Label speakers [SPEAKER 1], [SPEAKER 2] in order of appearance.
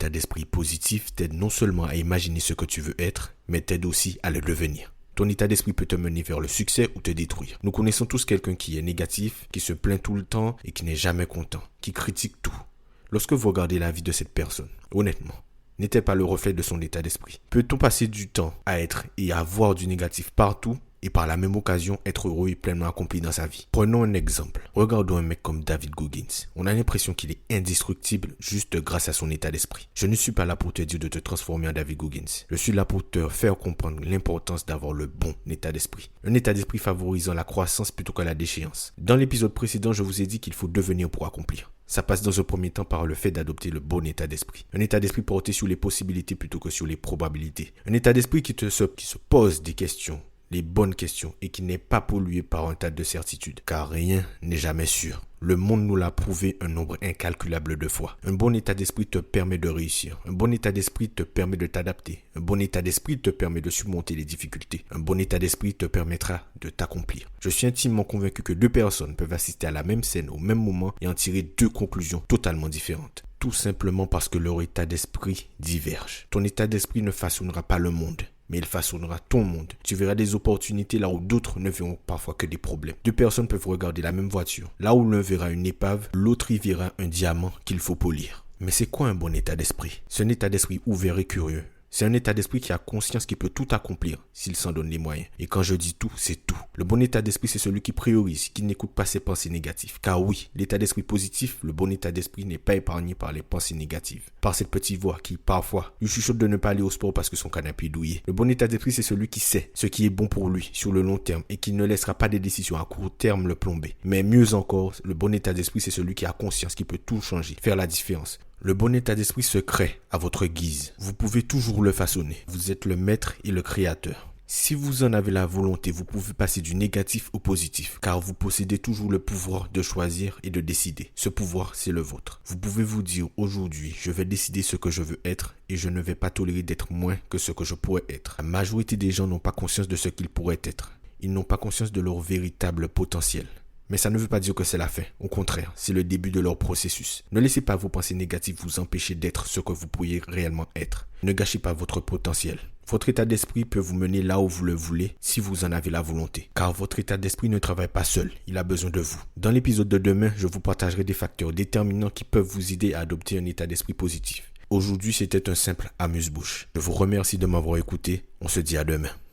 [SPEAKER 1] état d'esprit positif t'aide non seulement à imaginer ce que tu veux être, mais t'aide aussi à le devenir. Ton état d'esprit peut te mener vers le succès ou te détruire. Nous connaissons tous quelqu'un qui est négatif, qui se plaint tout le temps et qui n'est jamais content, qui critique tout. Lorsque vous regardez la vie de cette personne, honnêtement, n'est-elle pas le reflet de son état d'esprit? Peut-on passer du temps à être et à voir du négatif partout et par la même occasion être heureux et pleinement accompli dans sa vie? Prenons un exemple. Regardons un mec comme David Goggins. On a l'impression qu'il est indestructible juste grâce à son état d'esprit. Je ne suis pas là pour te dire de te transformer en David Goggins. Je suis là pour te faire comprendre l'importance d'avoir le bon état d'esprit. Un état d'esprit favorisant la croissance plutôt que la déchéance. Dans l'épisode précédent, je vous ai dit qu'il faut devenir pour accomplir. Ça passe dans un premier temps par le fait d'adopter le bon état d'esprit. Un état d'esprit porté sur les possibilités plutôt que sur les probabilités. Un état d'esprit qui se pose des questions, les bonnes questions, et qui n'est pas pollué par un tas de certitudes. Car rien n'est jamais sûr. Le monde nous l'a prouvé un nombre incalculable de fois. Un bon état d'esprit te permet de réussir. Un bon état d'esprit te permet de t'adapter. Un bon état d'esprit te permet de surmonter les difficultés. Un bon état d'esprit te permettra de t'accomplir. Je suis intimement convaincu que deux personnes peuvent assister à la même scène au même moment et en tirer deux conclusions totalement différentes. Tout simplement parce que leur état d'esprit diverge. Ton état d'esprit ne façonnera pas le monde, mais il façonnera ton monde. Tu verras des opportunités là où d'autres ne verront parfois que des problèmes. Deux personnes peuvent regarder la même voiture. Là où l'un verra une épave, l'autre y verra un diamant qu'il faut polir. Mais c'est quoi un bon état d'esprit? C'est un état d'esprit ouvert et curieux. C'est un état d'esprit qui a conscience qu'il peut tout accomplir s'il s'en donne les moyens. Et quand je dis tout, c'est tout. Le bon état d'esprit, c'est celui qui priorise, qui n'écoute pas ses pensées négatives. Car oui, l'état d'esprit positif, le bon état d'esprit n'est pas épargné par les pensées négatives. Par cette petite voix qui, parfois, lui chuchote de ne pas aller au sport parce que son canapé est douillet. Le bon état d'esprit, c'est celui qui sait ce qui est bon pour lui sur le long terme et qui ne laissera pas des décisions à court terme le plomber. Mais mieux encore, le bon état d'esprit, c'est celui qui a conscience qu'il peut tout changer, faire la différence. Le bon état d'esprit se crée à votre guise. Vous pouvez toujours le façonner. Vous êtes le maître et le créateur. Si vous en avez la volonté, vous pouvez passer du négatif au positif, car vous possédez toujours le pouvoir de choisir et de décider. Ce pouvoir, c'est le vôtre. Vous pouvez vous dire aujourd'hui, je vais décider ce que je veux être et je ne vais pas tolérer d'être moins que ce que je pourrais être. La majorité des gens n'ont pas conscience de ce qu'ils pourraient être. Ils n'ont pas conscience de leur véritable potentiel. Mais ça ne veut pas dire que c'est la fin. Au contraire, c'est le début de leur processus. Ne laissez pas vos pensées négatives vous empêcher d'être ce que vous pourriez réellement être. Ne gâchez pas votre potentiel. Votre état d'esprit peut vous mener là où vous le voulez si vous en avez la volonté. Car votre état d'esprit ne travaille pas seul, il a besoin de vous. Dans l'épisode de demain, je vous partagerai des facteurs déterminants qui peuvent vous aider à adopter un état d'esprit positif. Aujourd'hui, c'était un simple amuse-bouche. Je vous remercie de m'avoir écouté. On se dit à demain.